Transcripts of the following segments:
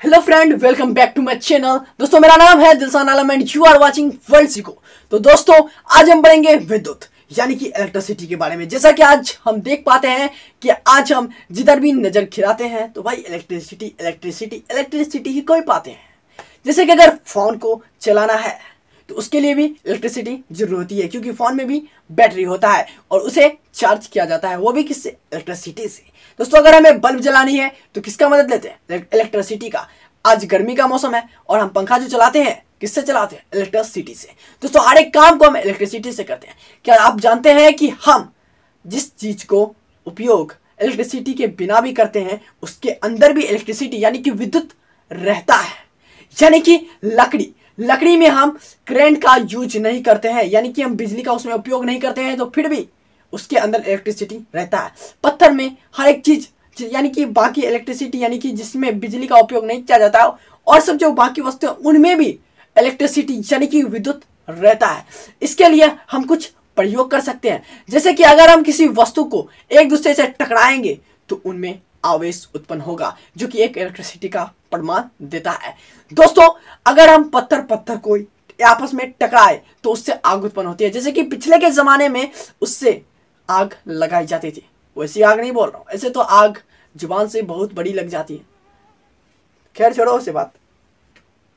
Hello friend, welcome back to my channel. दोस्तों, मेरा नाम है Dilsan Alam and you are watching world Sico. तो दोस्तों, आज हम पढ़ेंगे विद्युत यानी कि इलेक्ट्रिसिटी के बारे में। जैसा कि आज हम देख पाते हैं कि आज हम जिधर भी नजर खिलाते हैं तो भाई इलेक्ट्रिसिटी इलेक्ट्रिसिटी इलेक्ट्रिसिटी ही कोई पाते हैं। जैसे कि अगर फोन को चलाना है तो उसके लिए भी इलेक्ट्रिसिटी जरूर होती है, क्योंकि फोन में भी बैटरी होता है और उसे चार्ज किया जाता है, वो भी किससे? इलेक्ट्रिसिटी से। दोस्तों, अगर हमें बल्ब जलानी है तो किसका मदद लेते हैं? इलेक्ट्रिसिटी का। आज गर्मी का मौसम है और हम पंखा जो चलाते हैं किससे चलाते हैं? इलेक्ट्रिसिटी से। दोस्तों, हर एक काम को हम इलेक्ट्रिसिटी से करते हैं। क्या आप जानते हैं कि हम जिस चीज को उपयोग इलेक्ट्रिसिटी के बिना भी करते हैं उसके अंदर भी इलेक्ट्रिसिटी यानी कि विद्युत रहता है। यानी कि लकड़ी में हम करंट का यूज नहीं करते हैं, यानी कि हम बिजली का उसमें उपयोग नहीं करते हैं, तो फिर भी उसके अंदर इलेक्ट्रिसिटी रहता है। पत्थर में हर एक चीज यानी कि बाकी इलेक्ट्रिसिटी यानी कि जिसमें बिजली का उपयोग नहीं किया जाता है और सब जो बाकी वस्तुएं उनमें भी इलेक्ट्रिसिटी यानी कि विद्युत रहता है। इसके लिए हम कुछ प्रयोग कर सकते हैं, जैसे कि अगर हम किसी वस्तु को एक दूसरे से टकराएंगे तो उनमें आवेश उत्पन्न होगा, जो कि एक इलेक्ट्रिसिटी का प्रमाण देता है। दोस्तों, अगर हम पत्थर को आपस में टकराए तो उससे आग उत्पन्न होती है। जैसे कि पिछले के जमाने में उससे आग लगाई जाती थी, वैसी आग नहीं बोल रहा हूं, ऐसे तो आग जुबान से बहुत बड़ी लग जाती है। खैर छोड़ो उसे बात।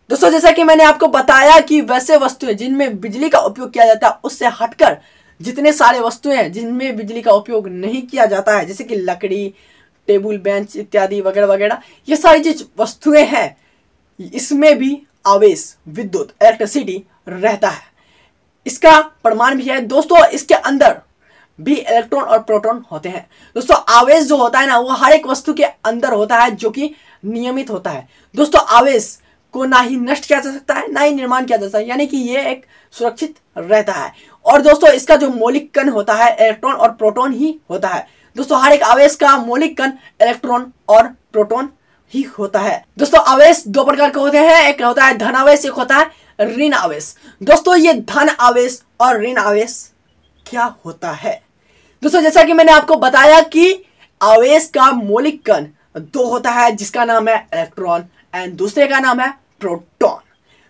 दोस्तों, जैसा कि मैंने आपको बताया कि वैसे वस्तुएं जिनमें बिजली का उपयोग किया जाता है उससे हटकर जितने सारे वस्तुएं हैं जिनमें बिजली का उपयोग नहीं किया जाता है, जैसे कि लकड़ी, टेबल, बेंच इत्यादि वगैरह वगैरह, ये सारी जो वस्तुएं हैं इसमें भी आवेश विद्युत इलेक्ट्रिसिटी रहता है। इसका प्रमाण भी है। दोस्तों, इसके अंदर भी इलेक्ट्रॉन और प्रोटॉन होते हैं। दोस्तों, आवेश जो होता है ना, वो हर एक वस्तु के अंदर होता है जो कि नियमित होता है। दोस्तों, आवेश को ना ही नष्ट किया जा सकता है ना ही निर्माण किया जा सकता है, यानी कि ये एक सुरक्षित रहता है। और दोस्तों, इसका जो मौलिक कण होता है इलेक्ट्रॉन और प्रोटॉन ही होता है। दोस्तों, हर एक आवेश का मौलिक कण इलेक्ट्रॉन और प्रोटॉन ही होता है। दोस्तों, आवेश दो प्रकार के होते हैं, एक होता है धन आवेश, एक होता है ऋण आवेश। दोस्तों, ये धन आवेश और ऋण आवेश क्या होता है? दोस्तों, जैसा कि मैंने आपको बताया कि आवेश का मौलिक कण दो होता है, जिसका नाम है इलेक्ट्रॉन एंड दूसरे का नाम है प्रोटॉन।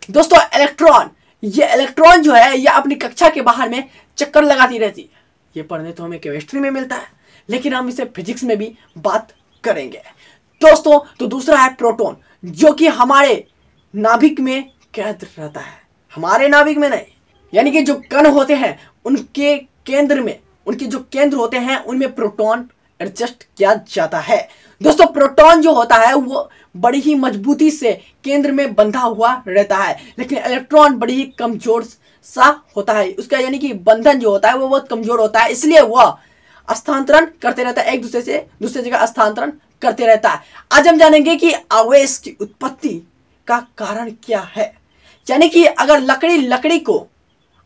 दोस्तों, इलेक्ट्रॉन जो है ये अपनी कक्षा के बाहर में चक्कर लगाती रहती है। ये पढ़ने तो हमें केमिस्ट्री में मिलता है, लेकिन हम इसे फिजिक्स में भी बात करेंगे। दोस्तों, तो दूसरा है प्रोटॉन, जो कि हमारे नाभिक में कैद रहता है, हमारे नाभिक में नहीं, यानी कि जो कण होते हैं उनके केंद्र में, उनके जो केंद्र होते हैं उनमें प्रोटॉन एडजस्ट किया जाता है। दोस्तों, प्रोटॉन जो होता है वो बड़ी ही मजबूती से केंद्र में बंधा हुआ रहता है, लेकिन इलेक्ट्रॉन बड़ी ही कमजोर सा होता है। उसका यानी कि बंधन जो होता है वो बहुत कमजोर होता है, इसलिए वह स्थानांतरण करते रहता है, एक दूसरे से दूसरे जगह स्थानांतरण करते रहता है। आज हम जानेंगे कि आवेश की उत्पत्ति का कारण क्या है। यानी कि अगर लकड़ी को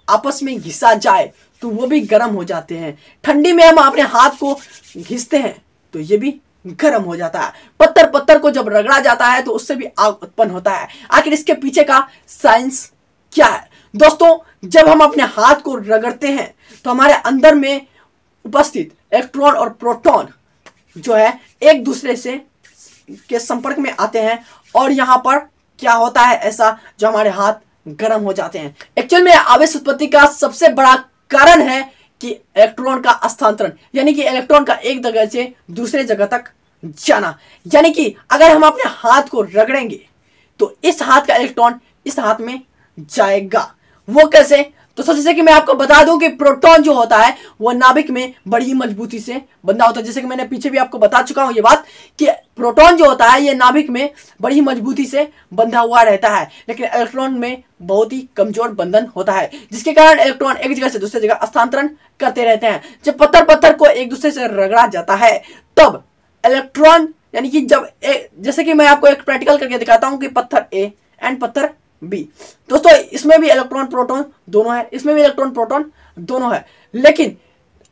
आपस में घिसा जाए तो वो भी गर्म हो जाते हैं। ठंडी में हम अपने हाथ को घिसते हैं तो ये भी गर्म हो जाता है। पत्थर को जब रगड़ा जाता है तो उससे भी आग उत्पन्न होता है। आखिर इसके पीछे का साइंस क्या है? दोस्तों, जब हम अपने हाथ को रगड़ते हैं तो हमारे अंदर में उपस्थित इलेक्ट्रॉन और प्रोटॉन जो है एक दूसरे से के संपर्क में आते हैं और यहाँ पर क्या होता है ऐसा जो हमारे हाथ गर्म हो जाते हैं। एक्चुअल में आवेश उत्पत्ति का सबसे बड़ा कारण है कि इलेक्ट्रॉन का स्थानांतरण, यानी कि इलेक्ट्रॉन का एक जगह से दूसरे जगह तक जाना। यानी कि अगर हम अपने हाथ को रगड़ेंगे तो इस हाथ का इलेक्ट्रॉन इस हाथ में जाएगा। वो कैसे? तो जैसे कि मैं आपको बता दूं कि प्रोटॉन जो होता है वो नाभिक में बड़ी मजबूती से बंधा होता है। जैसे कि मैंने पीछे भी आपको बता चुका हूं ये बात कि प्रोटॉन जो होता है ये नाभिक में बड़ी मजबूती से बंधा हुआ रहता है, लेकिन इलेक्ट्रॉन में बहुत ही कमजोर बंधन होता है, जिसके कारण इलेक्ट्रॉन एक जगह से दूसरी जगह स्थानांतरण करते रहते हैं। जब पत्थर को एक दूसरे से रगड़ा जाता है तब इलेक्ट्रॉन यानी कि जैसे कि मैं आपको एक प्रैक्टिकल करके दिखाता हूं कि पत्थर ए एंड पत्थर बी। दोस्तों, इसमें भी इलेक्ट्रॉन प्रोटॉन दोनों है, इसमें भी इलेक्ट्रॉन प्रोटॉन दोनों है, लेकिन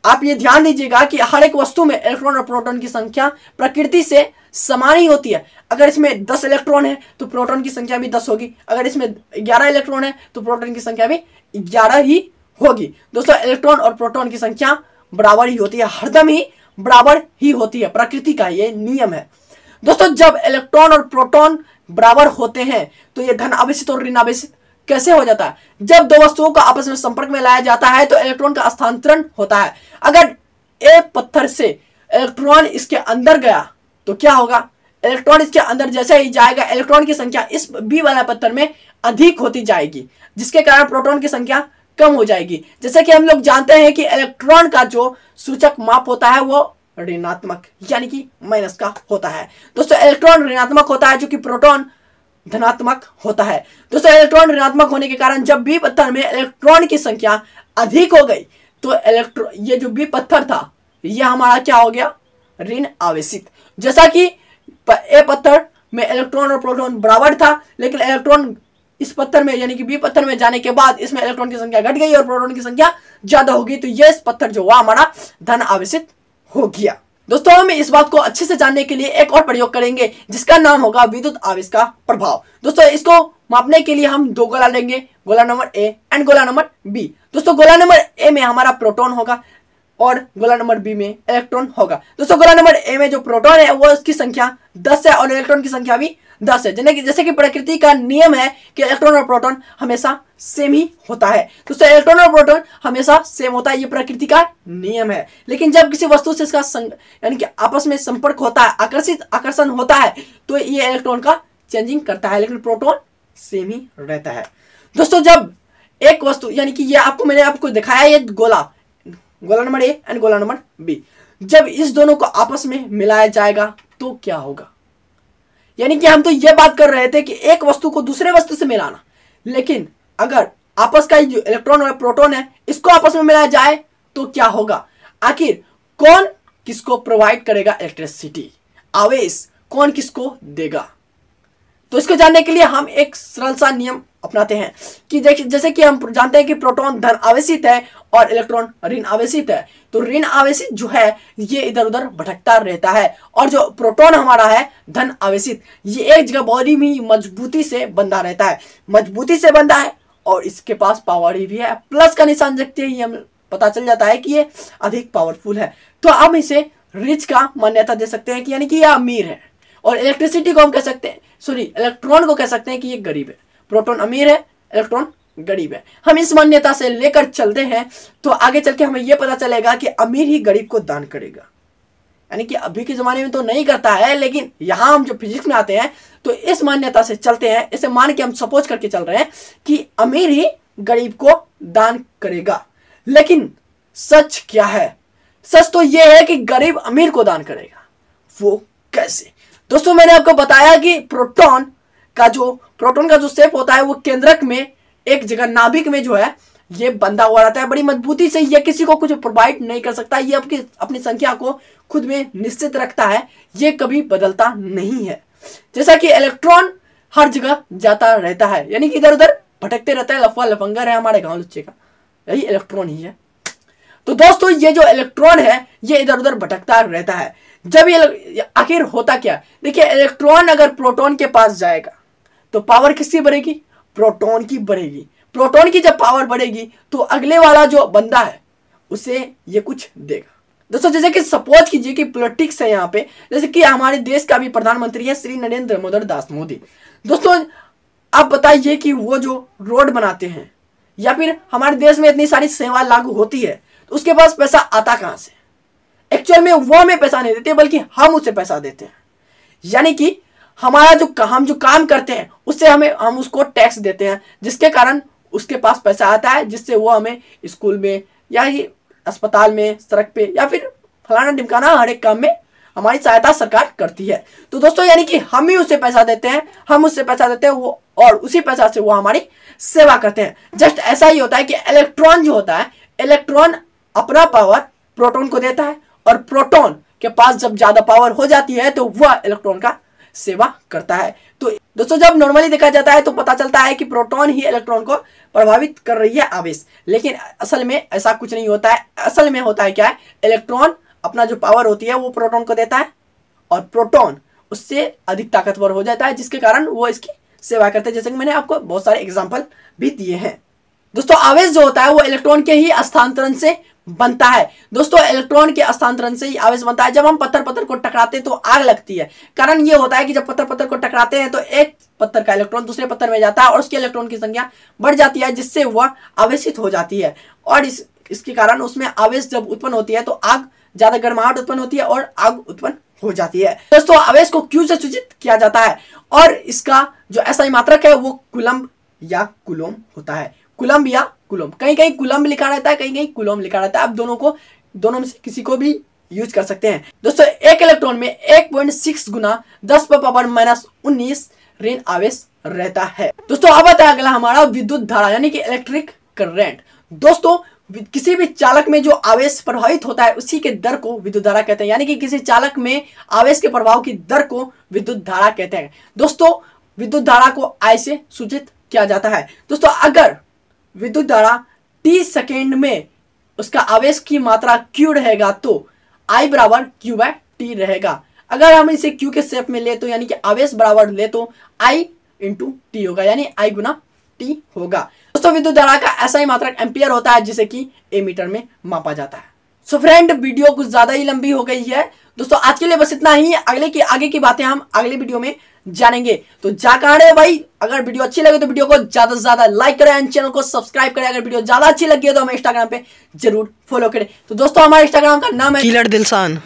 आप ये ध्यान दीजिएगा कि हर एक वस्तु में इलेक्ट्रॉन और प्रोटॉन की संख्या प्रकृति से समान ही होती है। अगर इसमें 10 इलेक्ट्रॉन है तो प्रोटॉन की संख्या भी 10 होगी, अगर इसमें 11 इलेक्ट्रॉन है तो प्रोटॉन की संख्या भी 11 ही होगी। दोस्तों, इलेक्ट्रॉन और प्रोटॉन की संख्या बराबर ही होती है, हरदम ही बराबर ही होती है, प्रकृति का ये नियम है। दोस्तों, जब इलेक्ट्रॉन और प्रोटॉन बराबर होते हैं तो ये धन आवेशित और ऋण आवेशित कैसे हो जाता है? जब दो वस्तुओं को आपस में संपर्क में लाया जाता है तो इलेक्ट्रॉन का स्थानांतरण होता है। अगर ए पत्थर से इलेक्ट्रॉन इसके अंदर गया तो क्या होगा? इलेक्ट्रॉन इसके अंदर जैसे ही जाएगा इलेक्ट्रॉन की संख्या इस बी वाला पत्थर में अधिक होती जाएगी, जिसके कारण प्रोटॉन की संख्या कम हो जाएगी। जैसे कि हम लोग जानते हैं कि इलेक्ट्रॉन का जो सूचक माप होता है वो ऋणात्मक यानी कि माइनस का होता है। दोस्तों इलेक्ट्रॉन ऋणात्मक होता है जो कि प्रोटॉन धनात्मक होता है। दोस्तों इलेक्ट्रॉन ऋणात्मक होने के कारण जब बी पत्थर में इलेक्ट्रॉन की संख्या अधिक हो गई तो ये जो बी पत्थर था यह हमारा क्या हो गया? ऋण आवेशित। जैसा कि ए पत्थर में इलेक्ट्रॉन और प्रोटॉन बराबर था, लेकिन इलेक्ट्रॉन इस पत्थर में यानी कि बी पत्थर में जाने के बाद इसमें इलेक्ट्रॉन की संख्या घट गई और प्रोटॉन की संख्या ज्यादा होगी, तो ये इस पत्थर जो हुआ हमारा धन आवेशित हो गया। दोस्तों हम इस बात को अच्छे से जानने के लिए एक और प्रयोग करेंगे जिसका नाम होगा विद्युत आवेश का प्रभाव। दोस्तों इसको मापने के लिए हम दो गोला लेंगे, गोला नंबर ए एंड गोला नंबर बी। दोस्तों गोला नंबर ए में हमारा प्रोटॉन होगा और गोला नंबर बी में इलेक्ट्रॉन होगा। दोस्तों गोला नंबर ए में जो प्रोटॉन है वो उसकी संख्या 10 है और इलेक्ट्रॉन की संख्या भी 10 है। जैसे कि प्रकृति का नियम है कि इलेक्ट्रॉन और प्रोटॉन हमेशा सेम ही होता है। दोस्तों इलेक्ट्रॉन और प्रोटॉन हमेशा सेम होता है, ये प्रकृति का नियम है। लेकिन जब किसी वस्तु से इसका यानी कि आपस में संपर्क होता है, आकर्षण होता है, तो ये इलेक्ट्रॉन का चेंजिंग करता है, लेकिन प्रोटॉन सेम ही रहता है। दोस्तों जब एक वस्तु यानी कि ये मैंने आपको दिखाया, ये गोला नंबर ए एंड गोला नंबर बी, जब इस दोनों को आपस में मिलाया जाएगा तो क्या होगा? यानी कि हम तो ये बात कर रहे थे कि एक वस्तु को दूसरे वस्तु से मिलाना, लेकिन अगर आपस का जो इलेक्ट्रॉन और प्रोटॉन है इसको आपस में मिलाया जाए तो क्या होगा? आखिर कौन किसको प्रोवाइड करेगा इलेक्ट्रिसिटी, आवेश कौन किसको देगा? तो इसको जानने के लिए हम एक सरल सा नियम अपनाते हैं कि जैसे कि हम जानते हैं कि प्रोटॉन धन आवेशित है और इलेक्ट्रॉन ऋण आवेशित है, तो ऋण आवेशित जो है ये इधर उधर भटकता रहता है और जो प्रोटॉन हमारा है धन आवेशित ये एक जगह बॉडी में मजबूती से बंधा रहता है, मजबूती से बंधा है और इसके पास पावर भी है। प्लस का निशान देखते ही हम पता चल जाता है कि ये अधिक पावरफुल है, तो हम इसे रिच का मान्यता दे सकते हैं कि यानी कि यह अमीर है। और इलेक्ट्रिसिटी को हम कह सकते हैं, इलेक्ट्रॉन को कह सकते हैं कि ये गरीब है। प्रोटॉन अमीर है, इलेक्ट्रॉन गरीब है। हम इस मान्यता से लेकर चलते हैं तो आगे चल के हमें यह पता चलेगा कि अमीर ही गरीब को दान करेगा, यानी कि अभी के जमाने में तो नहीं करता है, लेकिन यहां हम जो फिजिक्स में आते हैं तो इस मान्यता से चलते हैं, इसे मान के हम सपोज करके चल रहे हैं कि अमीर ही गरीब को दान करेगा। लेकिन सच क्या है? सच तो यह है कि गरीब अमीर को दान करेगा। वो कैसे? दोस्तों मैंने आपको बताया कि प्रोटॉन का जो शेप होता है वो केंद्रक में एक जगह नाभिक में जो है ये बंधा हुआ रहता है बड़ी मजबूती से। ये किसी को कुछ प्रोवाइड नहीं कर सकता, ये अपनी संख्या को खुद में निश्चित रखता है, ये कभी बदलता नहीं है। जैसा कि इलेक्ट्रॉन हर जगह जाता रहता है, यानी कि इधर उधर भटकते रहता है, लफा लफंगर है हमारे गांव लुच्चे का, यही इलेक्ट्रॉन ही है। तो दोस्तों ये जो इलेक्ट्रॉन है ये इधर उधर भटकता रहता है। जब ये आखिर होता क्या? देखिए इलेक्ट्रॉन अगर प्रोटॉन के पास जाएगा तो पावर किसकी बढ़ेगी? प्रोटॉन की बढ़ेगी। प्रोटॉन की जब पावर बढ़ेगी तो अगले वाला जो बंदा है उसे ये कुछ देगा। दोस्तों जैसे कि सपोज कीजिए कि पॉलिटिक्स है यहाँ पे, जैसे कि हमारे देश का भी प्रधानमंत्री है श्री नरेंद्र दामोदर दास मोदी। दोस्तों आप बताइए कि वो जो रोड बनाते हैं या फिर हमारे देश में इतनी सारी सेवा लागू होती है तो उसके पास पैसा आता कहां से? एक्चुअल में वो हमें पैसा नहीं देते बल्कि हम उसे पैसा देते हैं, यानी कि हमारा हम जो काम करते हैं उससे हम उसको टैक्स देते हैं, जिसके कारण उसके पास पैसा आता है, जिससे वो हमें स्कूल में या ही अस्पताल में, सड़क पे या फिर फलाना ढिमकाना हर एक काम में हमारी सहायता सरकार करती है। तो दोस्तों यानी कि हम ही उसे पैसा देते हैं, हम उससे पैसा देते हैं वो और उसी पैसा से वो हमारी सेवा करते हैं। जस्ट ऐसा ही होता है कि इलेक्ट्रॉन जो होता है, इलेक्ट्रॉन अपना पावर प्रोटॉन को देता है और प्रोटॉन के पास जब ज्यादा पावर हो जाती है तो वह इलेक्ट्रॉन का सेवा करता है। तो दोस्तों जब नॉर्मली देखा जाता है तो पता चलता है कि प्रोटॉन ही इलेक्ट्रॉन को प्रभावित कर रही है आवेश, लेकिन असल में ऐसा कुछ नहीं होता है। असल में होता है क्या है, इलेक्ट्रॉन अपना जो पावर होती है वो प्रोटॉन को देता है और प्रोटॉन उससे अधिक ताकतवर हो जाता है, जिसके कारण वो इसकी सेवा करते हैं। जैसे कि मैंने आपको बहुत सारे एग्जाम्पल भी दिए हैं। दोस्तों आवेश जो होता है वो इलेक्ट्रॉन के ही स्थानांतरण से बनता है। दोस्तों इलेक्ट्रॉन के स्थानांतरण से ही आवेश बनता है। जब हम पत्थर पत्थर को टकराते हैं तो आग लगती है। कारण ये होता है कि जब पत्थर पत्थर को टकराते हैं तो एक पत्थर का इलेक्ट्रॉन दूसरे पत्थर में जाता है और उसके इलेक्ट्रॉन की संख्या बढ़ जाती है, जिससे वह आवेशित हो जाती है और इसके कारण उसमें आवेश जब उत्पन्न होती है तो आग ज्यादा गर्माहट उत्पन्न होती है और आग उत्पन्न हो जाती है। दोस्तों आवेश को क्यू से सूचित किया जाता है और इसका जो एसआई मात्रक है वो कूलम्ब या कूलोम होता है। कूलम्ब या कूलोम, कहीं कहीं कूलम्ब लिखा रहता है, कहीं कहीं कूलोम लिखा रहता है। आप दोनों में से किसी को भी यूज कर सकते हैं। दोस्तों एक इलेक्ट्रॉन में 1.6 गुना 10⁻⁻19 ऋण आवेश रहता है। दोस्तों अब आता है अगला हमारा विद्युत धारा यानी कि इलेक्ट्रिक करंट। दोस्तों किसी भी चालक में जो आवेश प्रभावित होता है उसी के दर को विद्युत धारा कहते हैं, यानी कि किसी चालक में आवेश के प्रभाव की दर को विद्युत धारा कहते हैं। दोस्तों विद्युत धारा को I से सूचित किया जाता है। दोस्तों अगर विद्युत धारा t सेकेंड में उसका आवेश की मात्रा q रहेगा तो I बराबर q/t रहेगा। अगर हम इसे q के शेप में ले तो यानी कि आवेश बराबर ले तो I × t होगा, यानी I गुना t होगा। दोस्तों विद्युत धारा का SI मात्रक एम्पियर होता है जिसे कि A मीटर में मापा जाता है। सो फ्रेंड वीडियो कुछ ज्यादा ही लंबी हो गई है। दोस्तों आज के लिए बस इतना ही। आगे की बातें हम अगले वीडियो में जानेंगे। तो जा कहां रहे भाई, अगर वीडियो अच्छी लगे तो वीडियो को ज्यादा से ज्यादा लाइक करें एंड चैनल को सब्सक्राइब करें। अगर वीडियो ज्यादा अच्छी लगी है तो हमें इंस्टाग्राम पे जरूर फॉलो करें। तो दोस्तों हमारे इंस्टाग्राम का नाम है किलर दिलसान।